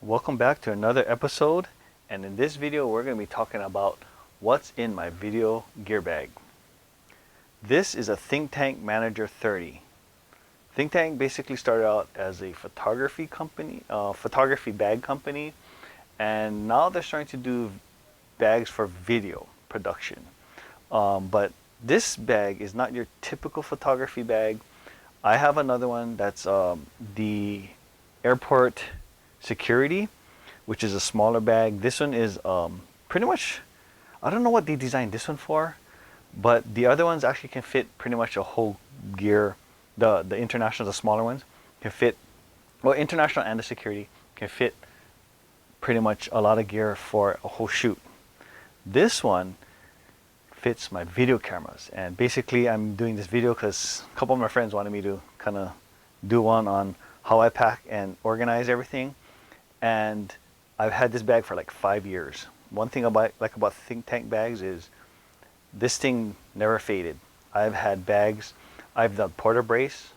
Welcome back to another episode, and in this video we're going to be talking about what's in my video gear bag. This is a Thinktank Manager 30. Thinktank basically started out as a photography company, photography bag company, and now they're starting to do bags for video production. But this bag is not your typical photography bag. I have another one that's the airport security, which is a smaller bag. This one is pretty much, I don't know what they designed this one for, but the other ones actually can fit pretty much a whole gear. The international, the smaller ones can fit, well, international and the security can fit pretty much a lot of gear for a whole shoot. This one fits my video cameras, and basically I'm doing this video because a couple of my friends wanted me to kind of do one on how I pack and organize everything. And I've had this bag for like 5 years. One thing about Thinktank bags is this thing never faded. I've had bags, I've done porta brace,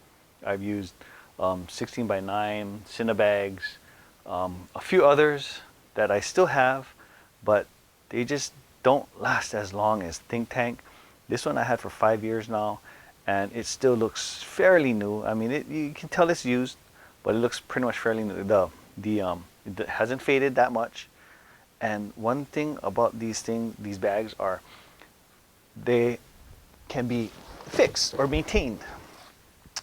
I've used 16 by 9 Cinebags, a few others that I still have, but they just don't last as long as Thinktank. This one I had for 5 years now, and it still looks fairly new. I mean, you can tell it's used, but it looks pretty much fairly new. It hasn't faded that much. And one thing about these bags are they can be fixed or maintained.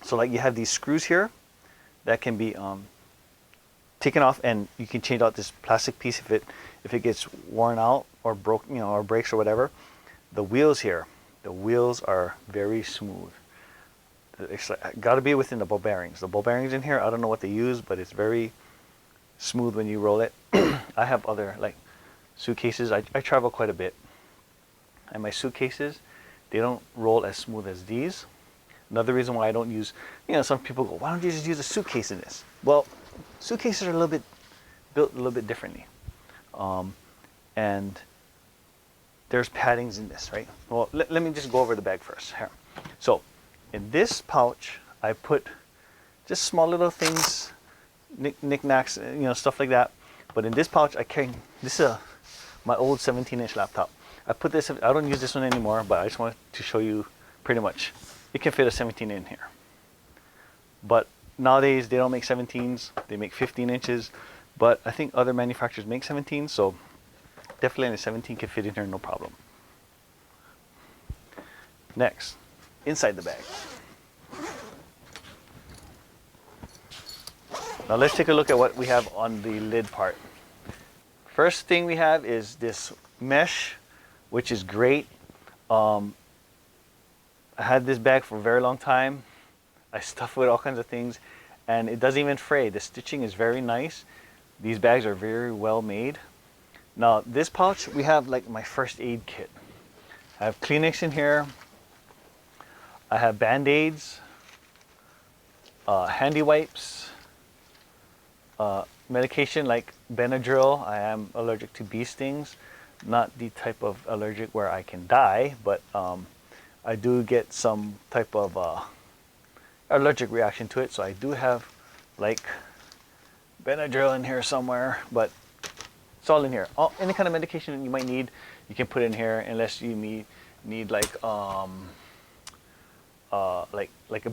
So like you have these screws here that can be taken off, and you can change out this plastic piece if it gets worn out or broke, or breaks or whatever. The wheels here, the wheels are very smooth. It's got to be within the ball bearings. The ball bearings in here, I don't know what they use, but it's very smooth when you roll it. I have other like suitcases. I travel quite a bit, and my suitcases, they don't roll as smooth as these. Another reason why I don't use, some people go, why don't you just use a suitcase in this? Well, suitcases are built a little bit differently, and there's paddings in this, right? Well, let me just go over the bag first here. So in this pouch, I put just small little things, knickknacks, stuff like that. But in this pouch, I carry, this is my old 17-inch laptop. I put this, I don't use this one anymore, but I just wanted to show you pretty much, it can fit a 17 in here. But nowadays, they don't make 17s, they make 15 inches. But I think other manufacturers make 17s, so definitely a 17 can fit in here, no problem. Next, inside the bag. Now let's take a look at what we have on the lid part. First thing we have is this mesh, which is great. I had this bag for a very long time. I stuffed with all kinds of things, and it doesn't even fray. The stitching is very nice. These bags are very well made. Now this pouch, we have like my first aid kit. I have Kleenex in here. I have Band-Aids, handy wipes, medication like Benadryl. I am allergic to bee stings, not the type of allergic where I can die, but I do get some type of allergic reaction to it. So I do have like Benadryl in here somewhere, but it's all in here. Any kind of medication you might need, you can put in here, unless you need like a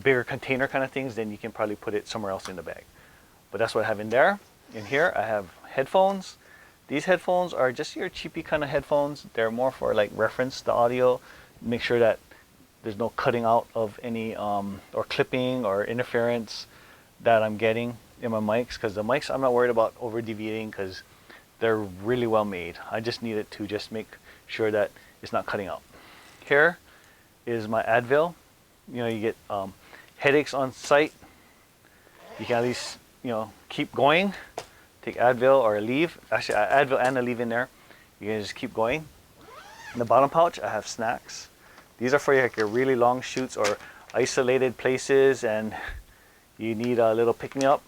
bigger container kind of things, then you can probably put it somewhere else in the bag. But that's what I have in there. In here, I have headphones. These headphones are just your cheapy kind of headphones. They're more for like reference the audio, make sure that there's no cutting out of any or clipping or interference that I'm getting in my mics. Because the mics, I'm not worried about over deviating because they're really well made. I just need it to just make sure that it's not cutting out. Here is my Advil. You get headaches on site. You can at least keep going. Take Advil or Aleve. Actually, Advil and Aleve in there. You can just keep going. In the bottom pouch, I have snacks. These are for like your really long shoots or isolated places, and you need a little pick-me-up.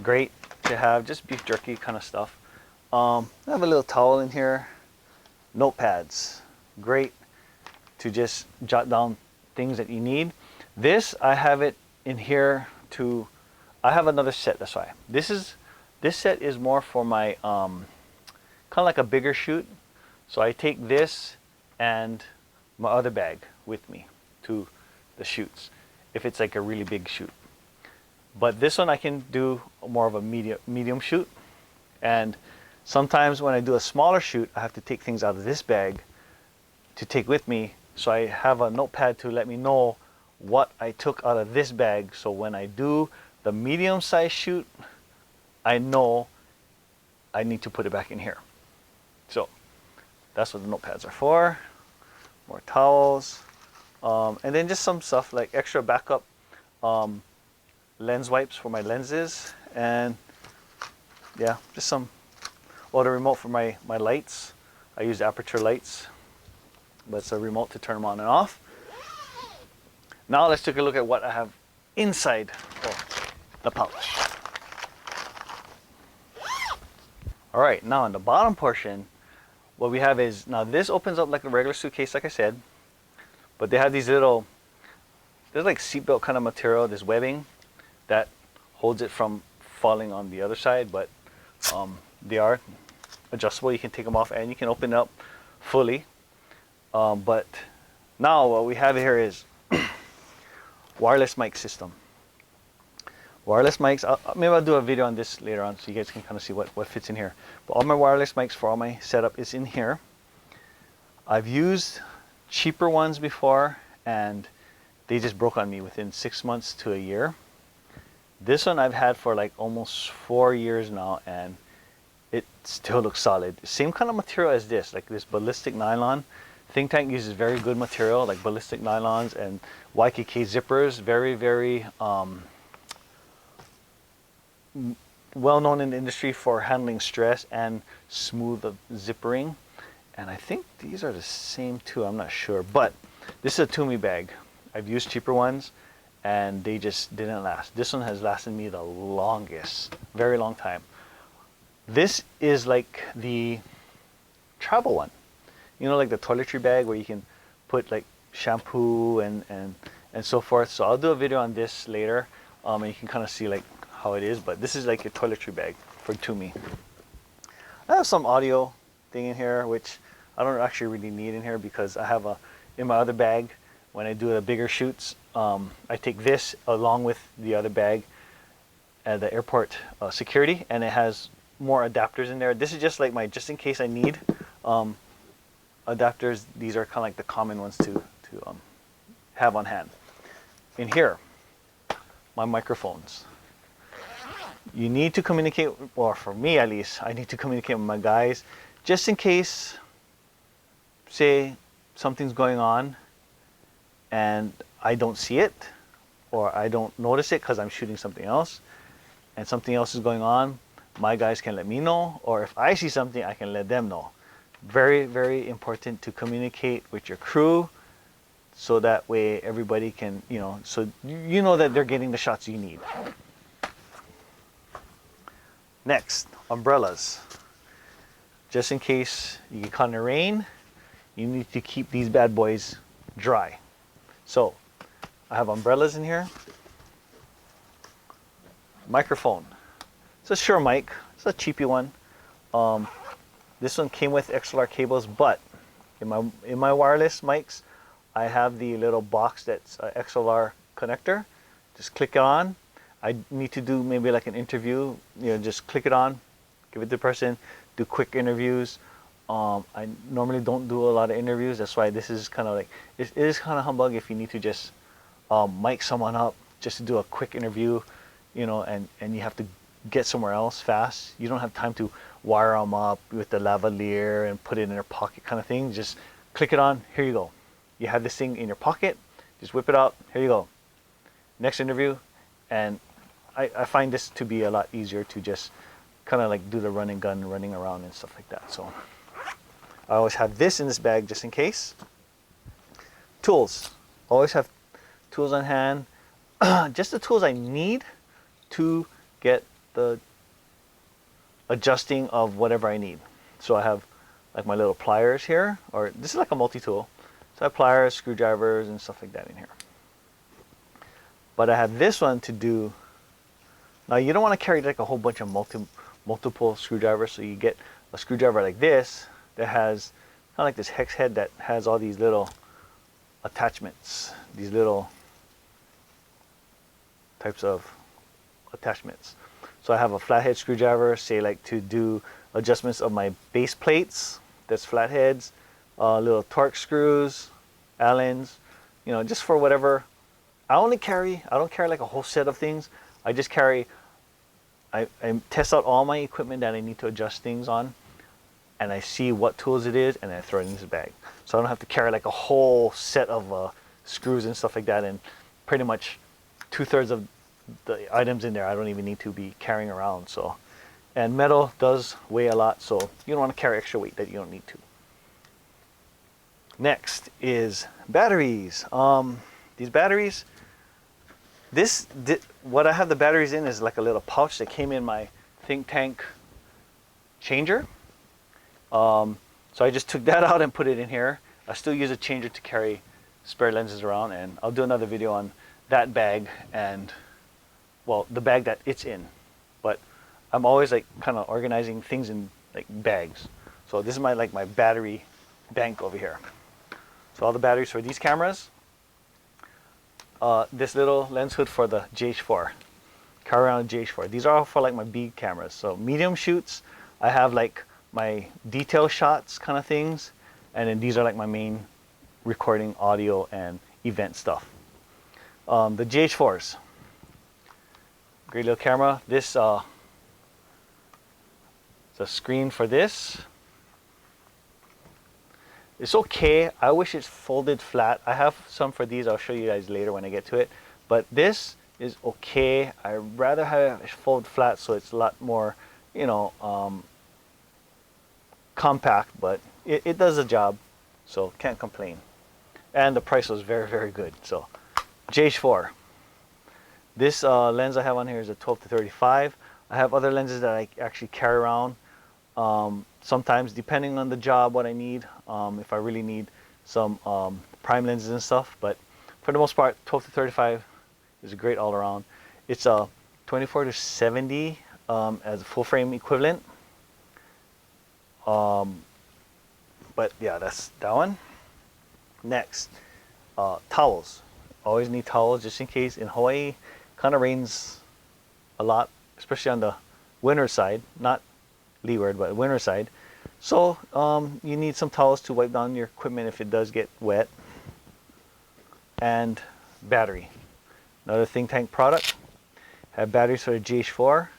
Great to have, just beef jerky kind of stuff. I have a little towel in here. Notepads. Great to just jot down things that you need. This, I have it in here to, I have another set, that's why. This is This set is more for my kind of like a bigger shoot. So I take this and my other bag with me to the shoots if it's like a really big shoot. But this one I can do more of a medium shoot. And sometimes when I do a smaller shoot, I have to take things out of this bag to take with me. So I have a notepad to let me know what I took out of this bag. So when I do the medium size shoot, I know I need to put it back in here. So that's what the notepads are for. More towels. And then just some stuff like extra backup lens wipes for my lenses. And yeah, just some, well, the remote for my lights. I use aperture lights, but it's a remote to turn them on and off. Now let's take a look at what I have inside the pouch. All right, now in the bottom portion, what we have is, now this opens up like a regular suitcase, like I said, but they have these little, there's like seatbelt kind of material, this webbing that holds it from falling on the other side, but they are adjustable. You can take them off and you can open it up fully. But now what we have here is wireless mic system. Wireless mics, maybe I'll do a video on this later on so you guys can kind of see what fits in here. But all my wireless mics for all my setup is in here. I've used cheaper ones before and they just broke on me within 6 months to a year. This one I've had for like almost 4 years now and it still looks solid. Same kind of material as this, like this ballistic nylon. Thinktank uses very good material like ballistic nylons and YKK zippers. Very, very well known in the industry for handling stress and smooth zippering. And I think these are the same too, I'm not sure. But this is a Toomey bag. I've used cheaper ones and they just didn't last. This one has lasted me the longest, very long time. This is like the travel one. You know, like the toiletry bag where you can put like shampoo and so forth. So I'll do a video on this later and you can kind of see like how it is, but this is like a toiletry bag for Toomey. I have some audio thing in here, which I don't actually really need in here because I have in my other bag, when I do the bigger shoots, I take this along with the other bag at the airport security, and it has more adapters in there. This is just like my, just in case I need adapters. These are kind of like the common ones to have on hand. In here, my microphones. You need to communicate, or for me at least, I need to communicate with my guys just in case, say, something's going on and I don't see it or I don't notice it because I'm shooting something else and something else is going on. My guys can let me know, or if I see something, I can let them know. Very, very important to communicate with your crew so that way everybody can, you know, so you know that they're getting the shots you need. Next, umbrellas. Just in case you get caught in the rain, you need to keep these bad boys dry. So, I have umbrellas in here. Microphone. It's a Shure mic. It's a cheapy one. This one came with XLR cables, but in my wireless mics, I have the little box that's a XLR connector. Just click it on. I need to do maybe like an interview, you know, just click it on, give it to the person, do quick interviews. I normally don't do a lot of interviews. That's why this is kind of like, it is kind of humbug if you need to just mic someone up just to do a quick interview, you know, and you have to get somewhere else fast. You don't have time to wire them up with the lavalier and put it in their pocket kind of thing. Just click it on, here you go. You have this thing in your pocket, just whip it out, here you go. Next interview. And I find this to be a lot easier to just kind of like do the run and gun, running around and stuff like that. So I always have this in this bag just in case. Tools. Always have tools on hand. Just the tools I need to get the adjusting of whatever I need. So I have like my little pliers here, or this is like a multi-tool. So I have pliers, screwdrivers, and stuff like that in here. But I have this one to do Now you don't want to carry like a whole bunch of multiple screwdrivers, so you get a screwdriver like this that has kind of like this hex head that has all these little attachments, these little types of attachments. So I have a flathead screwdriver, say like to do adjustments of my base plates, that's flatheads, little torque screws, Allens, you know, just for whatever. I don't carry like a whole set of things. I just carry, I test out all my equipment that I need to adjust things on, and I see what tools it is, and I throw it in this bag. So I don't have to carry like a whole set of screws and stuff like that, and pretty much 2/3 of the items in there I don't even need to be carrying around. So, and metal does weigh a lot, so you don't want to carry extra weight that you don't need to. Next is batteries. These batteries, what I have the batteries in is like a little pouch that came in my Thinktank changer. So I just took that out and put it in here. I still use a changer to carry spare lenses around, and I'll do another video on that bag and, well, the bag that it's in. But I'm always like kind of organizing things in like bags. So this is my my battery bank over here. So all the batteries for these cameras. This little lens hood for the GH4. Carry around GH4. These are all for like my big cameras. So medium shoots, I have like my detail shots kind of things, and then these are like my main recording audio and event stuff. The GH4s, great little camera. This the screen for this. It's okay. I wish it's folded flat. I have some for these. I'll show you guys later when I get to it. But this is okay. I'd rather have it fold flat so it's a lot more, you know, compact, but it does the job, so can't complain. And the price was very, very good. So GH4. This lens I have on here is a 12-35. I have other lenses that I actually carry around. Sometimes, depending on the job, what I need, if I really need some prime lenses and stuff. But for the most part, 12-35 is a great all-around. It's a 24-70 as a full frame equivalent. But yeah, that's that one. Next, towels. Always need towels just in case. In Hawaii, kind of rains a lot, especially on the winter side, not leeward, but winter side. So you need some towels to wipe down your equipment if it does get wet. And battery. Another Thinktank product. Have batteries for the GH4,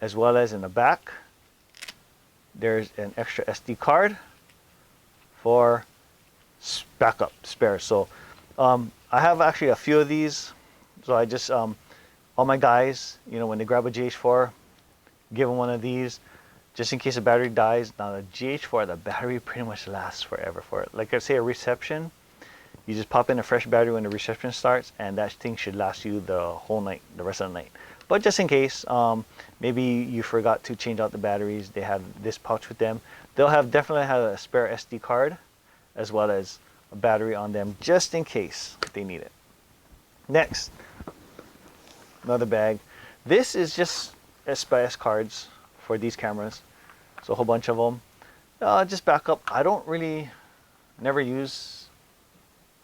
as well as in the back there's an extra SD card for backup spares. So I have actually a few of these. So I just all my guys, you know, when they grab a GH4, give them one of these just in case the battery dies. Now the GH4, the battery pretty much lasts forever for it. Like I say, a reception, you just pop in a fresh battery when the reception starts, and that thing should last you the whole night, the rest of the night. But just in case, maybe you forgot to change out the batteries, they have this pouch with them. They'll definitely have a spare SD card as well as a battery on them just in case they need it. Next, another bag. This is just SBS cards for these cameras. So a whole bunch of them. Just backup. I don't really, never use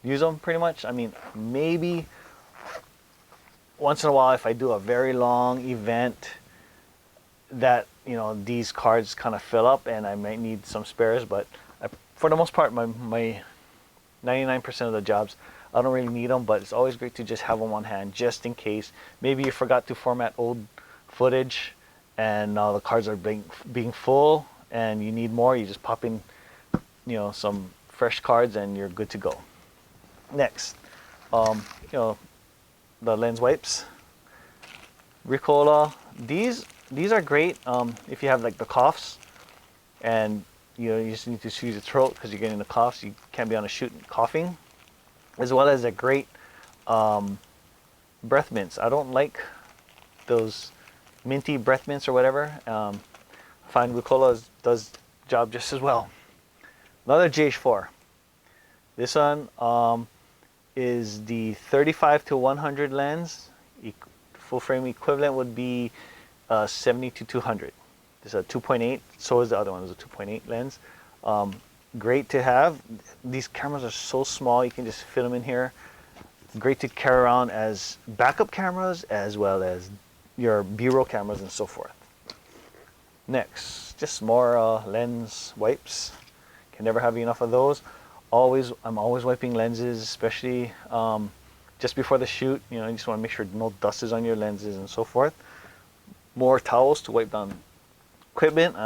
them pretty much. I mean, maybe once in a while if I do a very long event that, you know, these cards kind of fill up and I might need some spares, but for the most part, my 99% of the jobs, I don't really need them, but it's always great to just have them on hand just in case. Maybe you forgot to format old footage and now the cards are being full and you need more. You just pop in, you know, some fresh cards and you're good to go. Next, you know, the lens wipes. Ricola. These are great if you have like the coughs and you know you just need to squeeze your throat because you're getting the coughs. You can't be on a shoot coughing. As well as a great breath mints. I don't like those minty breath mints or whatever. I find Ricola does job just as well. Another GH4. This one is the 35-100 lens, full frame equivalent would be 70 to 200. This is a 2.8. So is the other one. It's a 2.8 lens. Great to have. These cameras are so small, you can just fit them in here. Great to carry around as backup cameras as well as your B-roll cameras and so forth. Next, just more lens wipes. Can never have enough of those. I'm always wiping lenses, especially just before the shoot. You know, you just want to make sure no dust is on your lenses and so forth. More towels to wipe down equipment.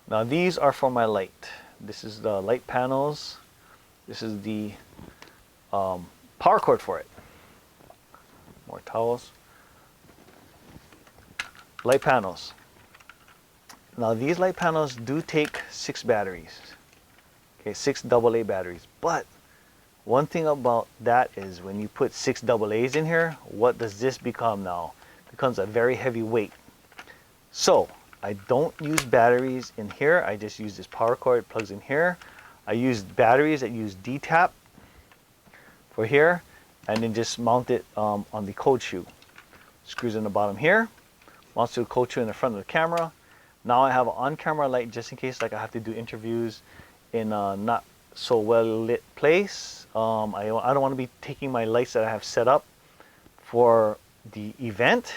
Now these are for my light. This is the light panels. This is the power cord for it. More towels. Light panels. Now these light panels do take 6 batteries. Okay, 6 AA batteries. But one thing about that is when you put 6 AA's in here, what does this become now? It becomes a very heavy weight. So I don't use batteries in here. I just use this power cord. It plugs in here. I use batteries that use D-tap for here, and then just mount it on the cold shoe. Screws in the bottom here. Mounts to the cold shoe in the front of the camera. Now I have an on-camera light just in case, like, I have to do interviews in a not so well lit place. I don't want to be taking my lights that I have set up for the event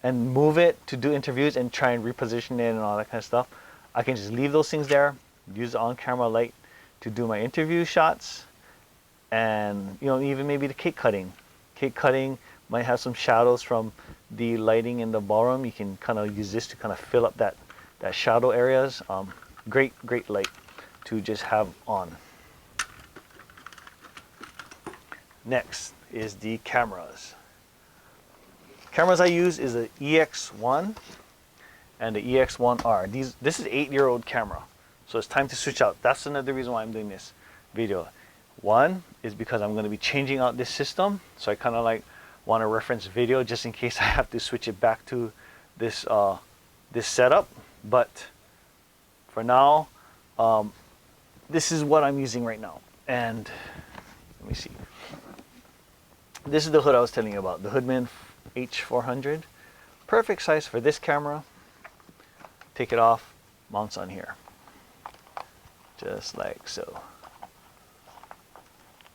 and move it to do interviews and try and reposition it and all that kind of stuff. I can just leave those things there, use the on-camera light to do my interview shots, and you know, even maybe the cake cutting. Cake cutting might have some shadows from the lighting in the ballroom. You can kind of use this to kind of fill up that shadow areas. Great light to just have on. Next is the cameras. Cameras I use is the EX1 and the EX1R. This is an 8-year-old camera, so it's time to switch out. That's another reason why I'm doing this video. One is because I'm going to be changing out this system, so I kind of like want to reference video just in case I have to switch it back to this this setup. But for now, this is what I'm using right now. And let me see. This is the hood I was telling you about, the Hoodman H400. Perfect size for this camera. Take it off, mounts on here. Just like so.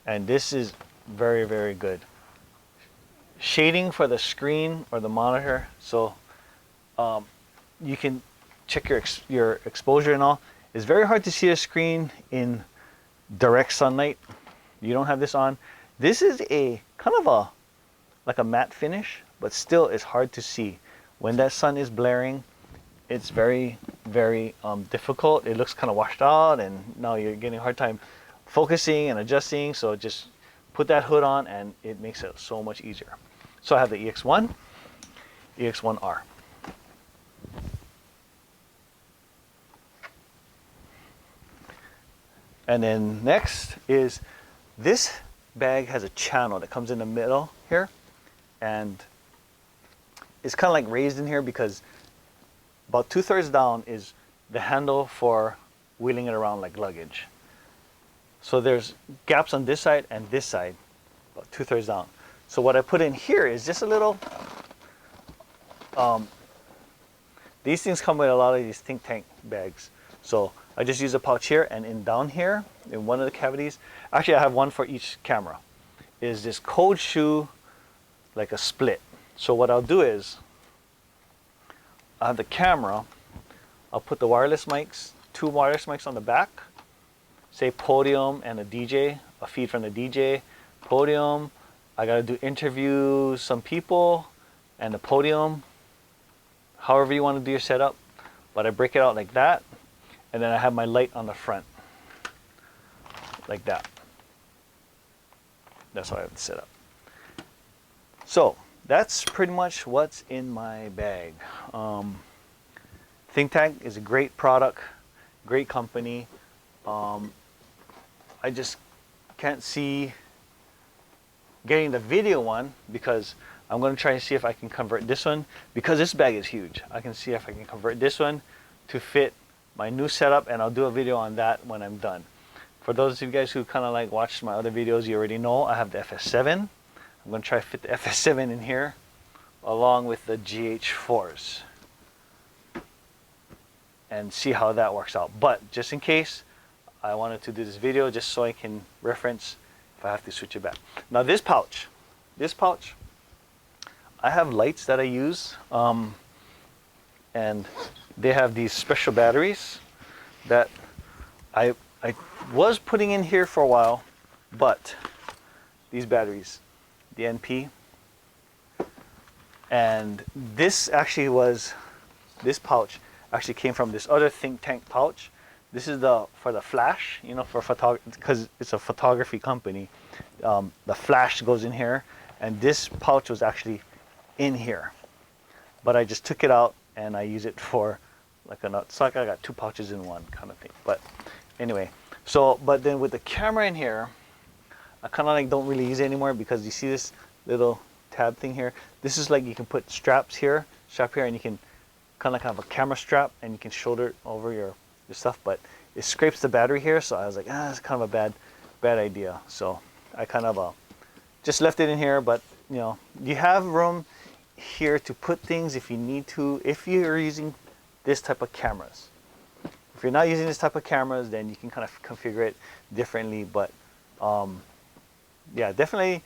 And this is very good. Shading for the screen or the monitor, so you can check your exposure and all. It's very hard to see a screen in direct sunlight. You don't have this on. This is a kind of like a matte finish, but still it's hard to see. When that sun is blaring, it's very difficult. It looks kind of washed out, and now you're getting a hard time focusing and adjusting. So just put that hood on and it makes it so much easier. So I have the EX1, EX1R. And then next is this bag has a channel that comes in the middle here, and it's kind of like raised in here because about 2/3 down is the handle for wheeling it around like luggage. So there's gaps on this side and this side, about 2/3 down. So what I put in here is just a little, these things come with a lot of these Thinktank bags. So I just use a pouch here, and in down here, in one of the cavities, actually I have one for each camera, is this cold shoe, like a split. So what I'll do is, I have the camera, I'll put the wireless mics, 2 wireless mics on the back, say podium and a DJ, a feed from the DJ, podium, I gotta do interview some people, and the podium, however you want to do your setup, but I break it out like that, and then I have my light on the front, like that. That's how I have it set up. So that's pretty much what's in my bag. Thinktank is a great product, great company. I just can't see getting the video one because I'm going to try and see if I can convert this one, because this bag is huge. I can see if I can convert this one to fit my new setup, and I'll do a video on that when I'm done. For those of you guys who kind of like watched my other videos, you already know I have the FS7. I'm I'm going to try to fit the FS7 in here along with the GH4s and see how that works out. But just in case, I wanted to do this video just so I can reference if I have to switch it back. Now this pouch, I have lights that I use, and they have these special batteries that I was putting in here for a while, but these batteries, the NP, and this pouch actually came from this other Thinktank pouch. This is for the flash, you know, for photography, because it's a photography company. The flash goes in here, and this pouch was actually in here, but I just took it out and I use it for like it's like I got two pouches in one kind of thing. But anyway, but then with the camera in here, I kind of like don't really use it anymore, because you see this little tab thing here. This is like you can put strap here, and you can kind of have a camera strap, and you can shoulder it over your stuff, but it scrapes the battery here, so I was like, it's kind of a bad idea. So I kind of just left it in here. But you know, you have room here to put things if you need to, if you're using this type of cameras. If you're not using this type of cameras, then you can kind of configure it differently. But yeah, definitely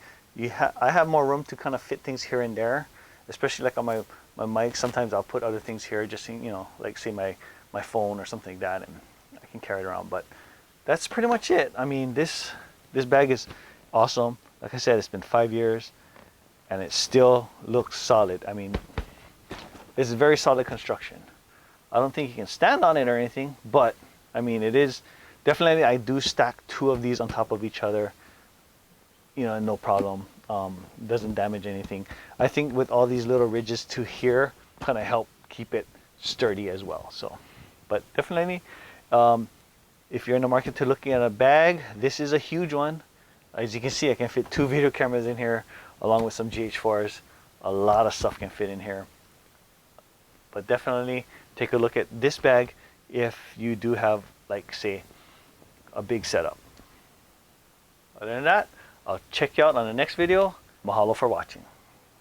I have more room to kind of fit things here and there, especially like on my mic. Sometimes I'll put other things here, just, you know, like say my phone or something like that, and I can carry it around. But that's pretty much it. I mean, this bag is awesome. Like I said, it's been 5 years and it still looks solid. I mean, it's a very solid construction. I don't think you can stand on it or anything, but I mean, it is definitely, I do stack two of these on top of each other, you know, no problem. Doesn't damage anything. I think with all these little ridges to here kind of help keep it sturdy as well. So, but definitely, if you're in the market to looking at a bag, this is a huge one. As you can see, I can fit 2 video cameras in here along with some GH4s. A lot of stuff can fit in here. But definitely take a look at this bag if you do have, like, say, a big setup. Other than that, I'll check you out on the next video. Mahalo for watching.